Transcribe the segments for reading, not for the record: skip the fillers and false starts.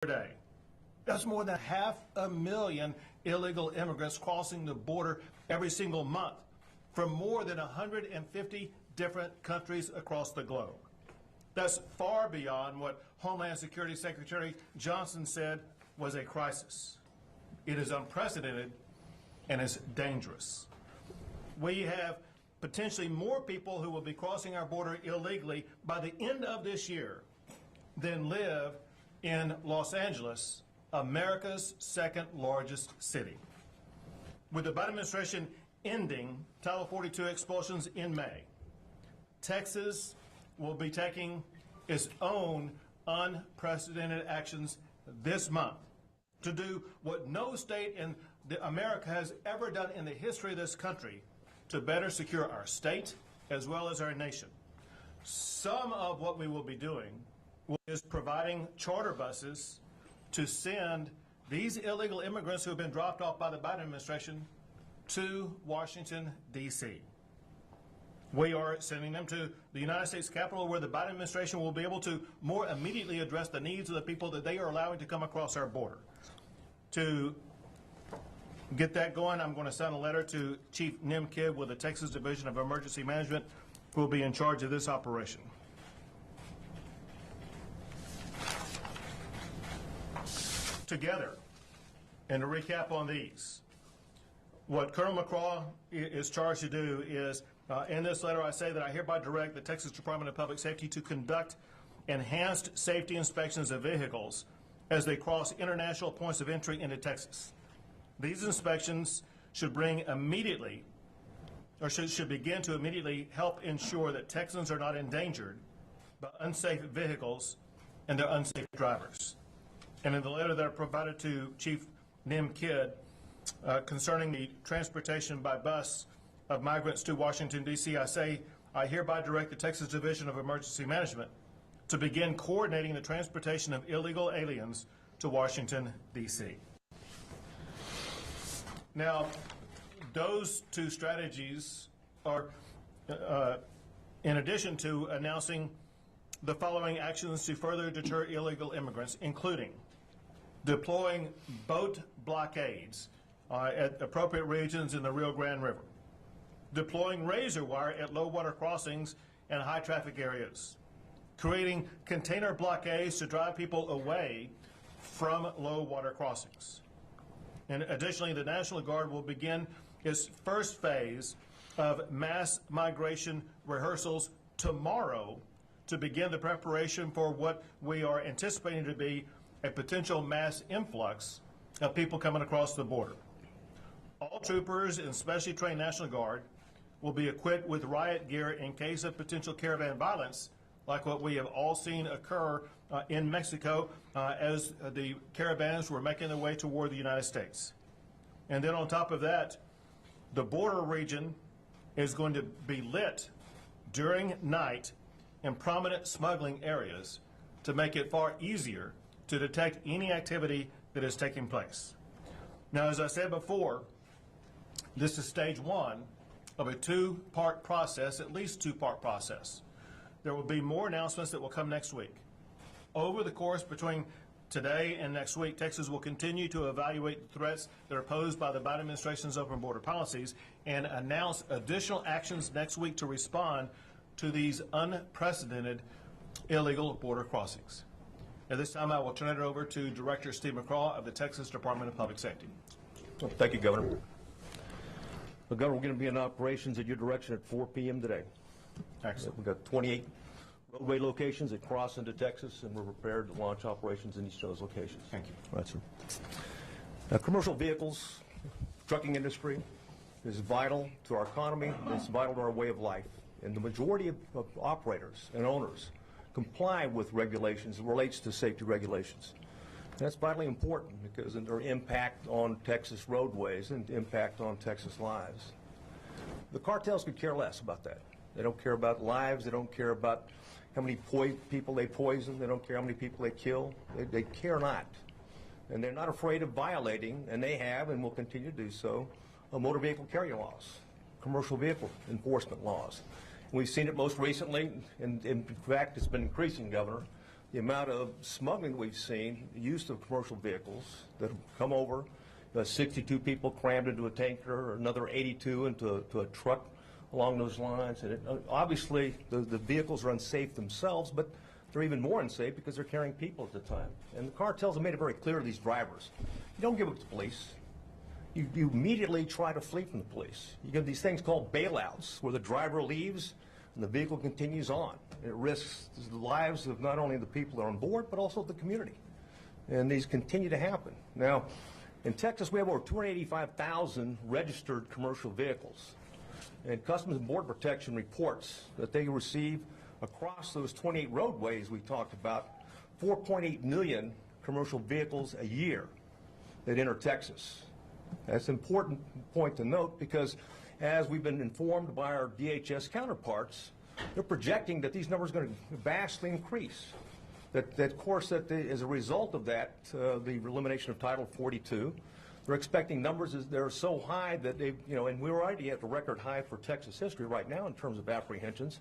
per day. That's more than 500,000 illegal immigrants crossing the border every single month from more than 150 different countries across the globe. That's far beyond what Homeland Security Secretary Johnson said was a crisis. It is unprecedented and it's dangerous. We have potentially more people who will be crossing our border illegally by the end of this year than live in Los Angeles, America's second largest city. With the Biden administration ending Title 42 expulsions in May, Texas will be taking its own unprecedented actions this month to do what no state in America has ever done in the history of this country to better secure our state as well as our nation. Some of what we will be doing is providing charter buses to send these illegal immigrants who have been dropped off by the Biden administration to Washington, D.C. We are sending them to the United States Capitol, where the Biden administration will be able to more immediately address the needs of the people that they are allowing to come across our border. To get that going, I'm going to send a letter to Chief Nim Kidd with the Texas Division of Emergency Management, who will be in charge of this operation. Together, and to recap on these, what Colonel McCraw is charged to do is, in this letter I say that I hereby direct the Texas Department of Public Safety to conduct enhanced safety inspections of vehicles as they cross international points of entry into Texas. These inspections should bring immediately, or should begin to immediately help ensure that Texans are not endangered by unsafe vehicles and their unsafe drivers. And in the letter that I provided to Chief Nim Kidd concerning the transportation by bus of migrants to Washington, D.C., I say, I hereby direct the Texas Division of Emergency Management to begin coordinating the transportation of illegal aliens to Washington, D.C. Now, those two strategies are, in addition to announcing the following actions to further deter illegal immigrants, including deploying boat blockades at appropriate regions in the Rio Grande River, deploying razor wire at low water crossings and high traffic areas, creating container blockades to drive people away from low water crossings. And additionally, the National Guard will begin its first phase of mass migration rehearsals tomorrow to begin the preparation for what we are anticipating to be a potential mass influx of people coming across the border. All troopers and specially trained National Guard will be equipped with riot gear in case of potential caravan violence, like what we have all seen occur in Mexico as the caravans were making their way toward the United States. And then on top of that, the border region is going to be lit during night in prominent smuggling areas to make it far easier to detect any activity that is taking place. Now, as I said before, this is stage one of a two-part process, at least two-part process. There will be more announcements that will come next week. Over the course between today and next week, Texas will continue to evaluate the threats that are posed by the Biden administration's open border policies and announce additional actions next week to respond to these unprecedented illegal border crossings. At this time, I will turn it over to Director Steve McCraw of the Texas Department of Public Safety. Well, thank you, Governor. Well, Governor, we're going to be in operations at your direction at 4 p.m. today. Excellent. We've got 28 roadway locations that cross into Texas, and we're prepared to launch operations in each of those locations. Thank you. Right, sir. Now, commercial vehicles, trucking industry is vital to our economy. It's vital to our way of life. And the majority of operators and owners comply with regulations that relates to safety regulations. And that's vitally important because of their impact on Texas roadways and impact on Texas lives. The cartels could care less about that. They don't care about lives. They don't care about how many people they poison. They don't care how many people they kill. They care not. And they're not afraid of violating, and they have and will continue to do so, motor vehicle carrier laws, commercial vehicle enforcement laws. We've seen it most recently, and in fact it's been increasing, Governor, the amount of smuggling we've seen, the use of commercial vehicles that have come over, 62 people crammed into a tanker, or another 82 into a truck along those lines. And obviously, the vehicles are unsafe themselves, but they're even more unsafe because they're carrying people at the time. And the cartels have made it very clear to these drivers, you don't give up to the police. You immediately try to flee from the police. You get these things called bailouts, where the driver leaves and the vehicle continues on. It risks the lives of not only the people that are on board, but also the community. And these continue to happen. Now, in Texas, we have over 285,000 registered commercial vehicles. And Customs and Border Protection reports that they receive across those 28 roadways we talked about 4.8 million commercial vehicles a year that enter Texas. That's an important point to note because as we've been informed by our DHS counterparts, they're projecting that these numbers are going to vastly increase. That of course, as a result of that, the elimination of Title 42, they're expecting numbers that are so high that they, and we're already at the record high for Texas history right now in terms of apprehensions.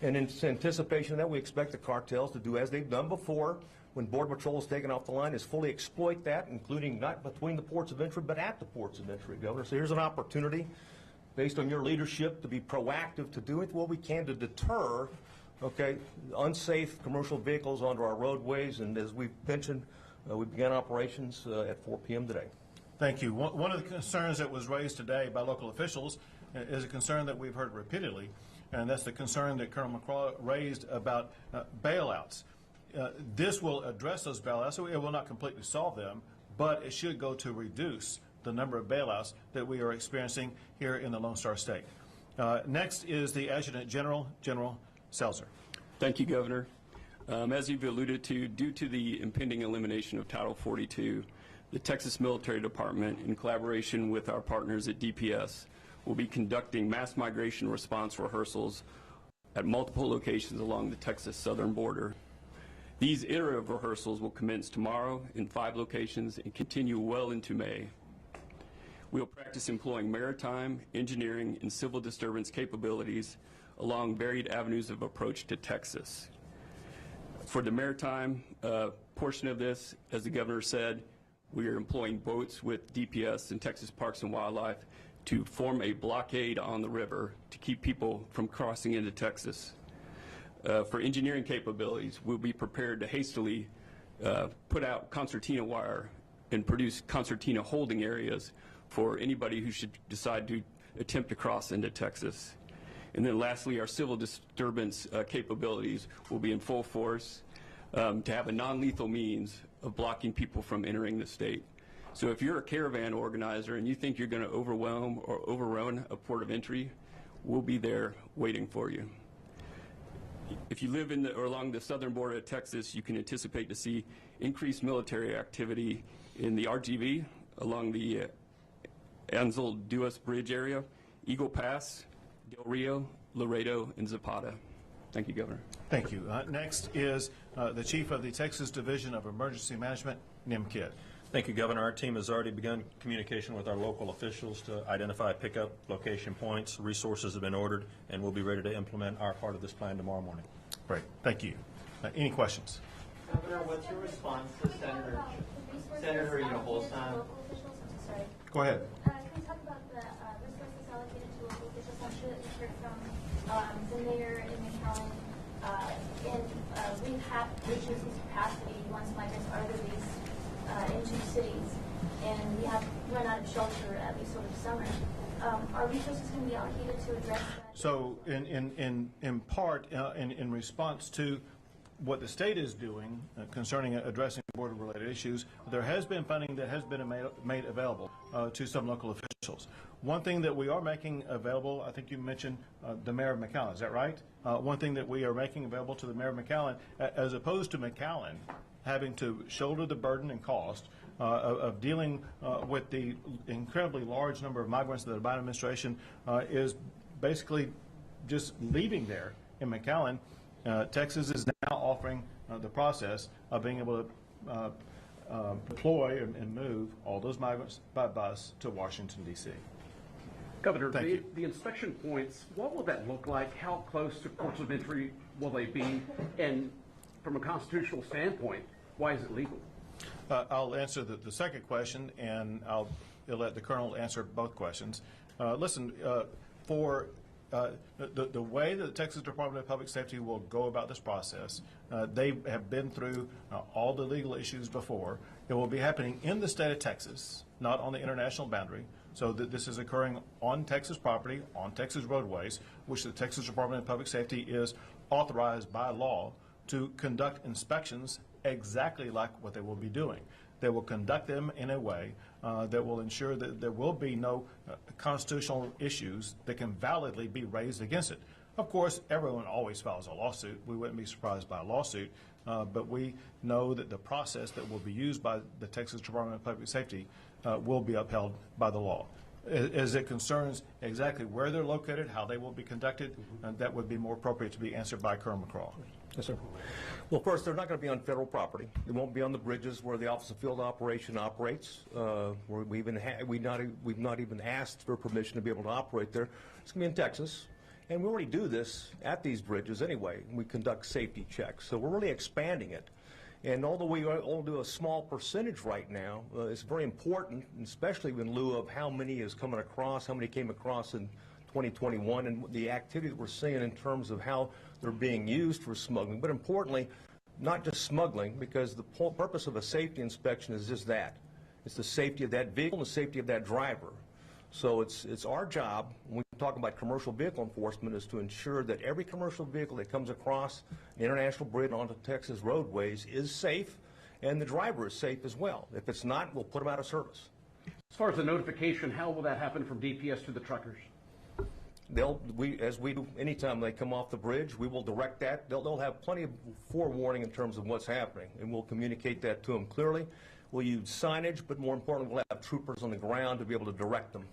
And in anticipation of that, we expect the cartels to do as they've done before when Border Patrol is taken off the line, is fully exploit that, including not between the ports of entry, but at the ports of entry, Governor. So here's an opportunity, based on your leadership, to be proactive, to do what we can to deter, unsafe commercial vehicles onto our roadways. And as we've mentioned, we began operations at 4 p.m. today. Thank you. One of the concerns that was raised today by local officials is a concern that we've heard repeatedly, and that's the concern that Colonel McCraw raised about bailouts. This will address those bailouts, so it will not completely solve them, but it should go to reduce the number of bailouts that we are experiencing here in the Lone Star State. Next is the Adjutant General, General Seltzer. Thank you, Governor. As you've alluded to, due to the impending elimination of Title 42, the Texas Military Department, in collaboration with our partners at DPS, will be conducting mass migration response rehearsals at multiple locations along the Texas southern border. These iterative rehearsals will commence tomorrow in 5 locations and continue well into May. We will practice employing maritime, engineering, and civil disturbance capabilities along varied avenues of approach to Texas. For the maritime portion of this, as the Governor said, we are employing boats with DPS and Texas Parks and Wildlife to form a blockade on the river to keep people from crossing into Texas. For engineering capabilities, we'll be prepared to hastily put out concertina wire and produce concertina holding areas for anybody who should decide to attempt to cross into Texas. And then lastly, our civil disturbance capabilities will be in full force to have a non-lethal means of blocking people from entering the state. So if you're a caravan organizer and you think you're going to overwhelm or overrun a port of entry, we'll be there waiting for you. If you live in or along the southern border of Texas, you can anticipate to see increased military activity in the RGV along the Ansel Duas Bridge area, Eagle Pass, Del Rio, Laredo, and Zapata. Thank you, Governor. Thank you. Next is the Chief of the Texas Division of Emergency Management, Nim Kidd. Thank you, Governor. Our team has already begun communication with our local officials to identify pickup location points. Resources have been ordered, and we'll be ready to implement our part of this plan tomorrow morning. Great. Thank you. Any questions? Governor, what's your response to Senator Holstein? Go ahead. Can we talk about the resources allocated to local officials? I'm sure that you heard from the mayor in McAllen. We've had issues with capacity once migrants are released into cities, and we have run out of shelter at least over the summer. Are resources going to be allocated to address that? So in part, in response to what the state is doing concerning addressing border-related issues, there has been funding that has been made available to some local officials. One thing that we are making available, I think you mentioned the mayor of McAllen, is that right? One thing that we are making available to the mayor of McAllen, as opposed to McAllen having to shoulder the burden and cost of dealing with the incredibly large number of migrants that the Biden administration is basically just leaving there in McAllen. Texas is now offering the process of being able to deploy and move all those migrants by bus to Washington, D.C. Governor, the inspection points, what will that look like? How close to ports of entry will they be? And from a constitutional standpoint, why is it legal? I'll answer the second question, and I'll let the Colonel answer both questions. Listen, for the way that the Texas Department of Public Safety will go about this process, they have been through all the legal issues before. It will be happening in the state of Texas, not on the international boundary. So that this is occurring on Texas property, on Texas roadways, which the Texas Department of Public Safety is authorized by law to conduct inspections exactly like what they will be doing. They will conduct them in a way that will ensure that there will be no constitutional issues that can validly be raised against it. Of course, everyone always files a lawsuit. We wouldn't be surprised by a lawsuit, but we know that the process that will be used by the Texas Department of Public Safety will be upheld by the law. As it concerns exactly where they're located, how they will be conducted, that would be more appropriate to be answered by Colonel McCraw. Yes, sir. Well, first, they're not going to be on federal property. They won't be on the bridges where the Office of Field Operation operates. Where we've not even asked for permission to be able to operate there. It's going to be in Texas. And we already do this at these bridges anyway. We conduct safety checks. So we're really expanding it. And although we only do a small percentage right now, it's very important, especially in lieu of how many is coming across, how many came across in 2021, and the activity that we're seeing in terms of how they're being used for smuggling. But importantly, not just smuggling, because the purpose of a safety inspection is just that. It's the safety of that vehicle and the safety of that driver. So it's our job, when we talk about commercial vehicle enforcement, is to ensure that every commercial vehicle that comes across the international bridge onto Texas roadways is safe, and the driver is safe as well. If it's not, we'll put them out of service. As far as the notification, how will that happen from DPS to the truckers? As we do anytime they come off the bridge, we will direct that. They'll have plenty of forewarning in terms of what's happening, and we'll communicate that to them clearly. We'll use signage, but more importantly, we'll have troopers on the ground to be able to direct them.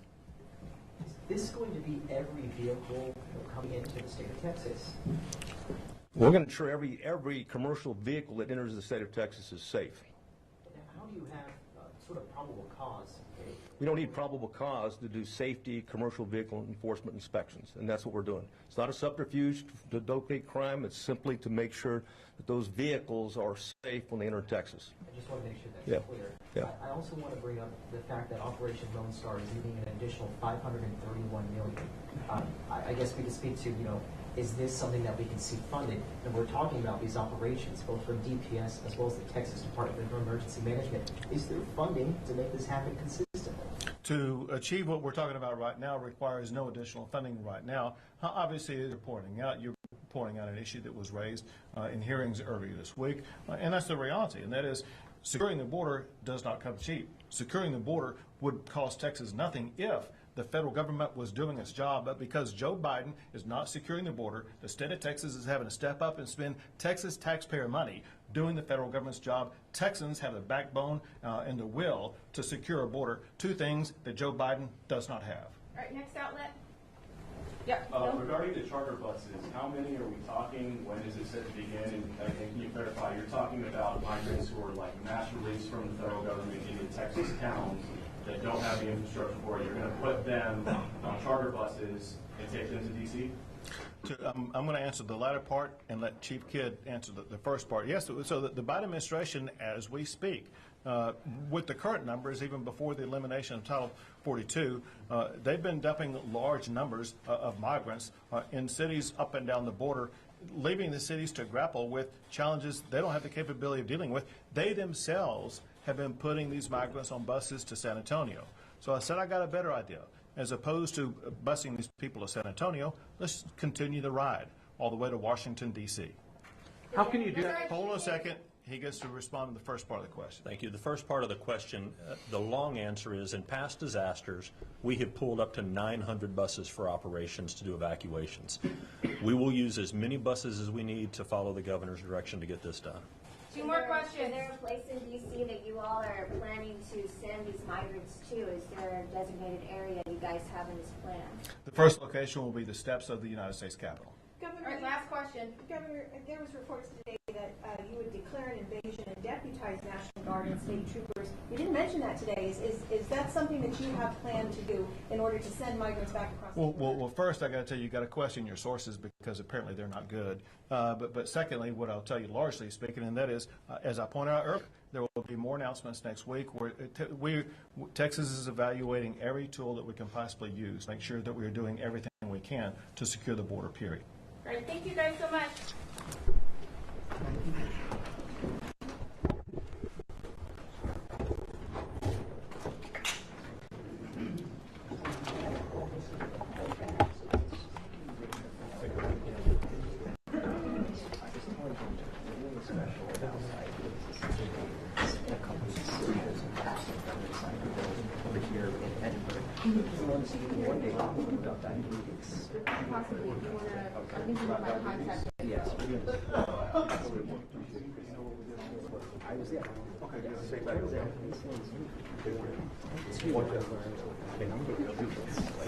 Is this going to be every vehicle coming into the state of Texas? We're going to ensure every commercial vehicle that enters the state of Texas is safe. How do you have sort of probable cause? We don't need probable cause to do safety commercial vehicle enforcement inspections, and that's what we're doing. It's not a subterfuge to locate crime. It's simply to make sure that those vehicles are safe when they enter Texas. I just want to make sure that's clear. Yeah. I also want to bring up the fact that Operation Lone Star is needing an additional $531 million. I guess we could speak to, is this something that we can see funded? And we're talking about these operations, both from DPS as well as the Texas Department of Emergency Management. Is there funding to make this happen consistently? To achieve what we're talking about right now requires no additional funding right now. Obviously, you're pointing out an issue that was raised in hearings earlier this week, and that's the reality, and that is securing the border does not come cheap. Securing the border would cost Texas nothing if the federal government was doing its job, but because Joe Biden is not securing the border, the state of Texas is having to step up and spend Texas taxpayer money doing the federal government's job. Texans have the backbone and the will to secure a border, two things that Joe Biden does not have. All right, next outlet. Yep. Regarding the charter buses, how many are we talking? When is it set to begin? And again, can you clarify, you're talking about migrants who are like mass released from the federal government into Texas towns that don't have the infrastructure for it. You're going to put them on charter buses and take them to D.C.? I'm going to answer the latter part and let Chief Kidd answer the first part. Yes, so the Biden administration, as we speak, with the current numbers, even before the elimination of Title 42, they've been dumping large numbers of migrants in cities up and down the border, leaving the cities to grapple with challenges they don't have the capability of dealing with. They themselves have been putting these migrants on buses to San Antonio. So I said I got a better idea. As opposed to busing these people to San Antonio, let's continue the ride all the way to Washington, D.C. How can you do that? Hold on a second. He gets to respond to the first part of the question. Thank you. The first part of the question, the long answer is, in past disasters, we have pulled up to 900 buses for operations to do evacuations. We will use as many buses as we need to follow the governor's direction to get this done. Two more questions. Is there a place in D.C. that you all are planning to send these migrants to? Is there a designated area you guys have in this plan? The first location will be the steps of the United States Capitol. Governor, all right, last question. Governor, there was reports today that you would declare an invasion and deputize National Guard and state troopers You didn't mention that today. Is that something that you have planned to do in order to send migrants back across the border? Well, first I got to tell you, you got to question your sources because apparently they're not good. But secondly, what I'll tell you, largely speaking, and that is, as I pointed out earlier, there will be more announcements next week. Texas is evaluating every tool that we can possibly use, make sure that we are doing everything we can to secure the border. Period. All right. Thank you guys so much. Possibly, if you want to, I'll give you my contact. Yes. I was there. Okay, Yes. say I was there. I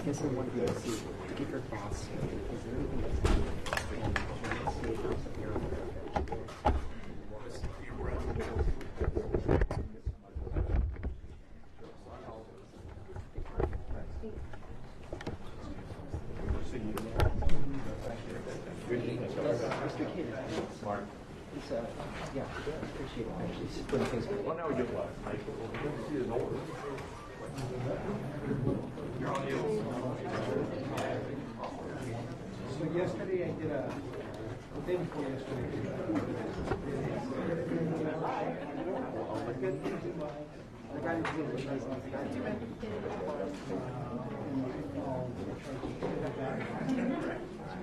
guess I wanted to see, to get your thoughts. Is there anything that's happening? And see how severe Smart. yeah, I appreciate it. Actually, just putting things together. Well, now we do what? So yesterday I did a thing for yesterday.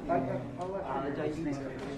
I got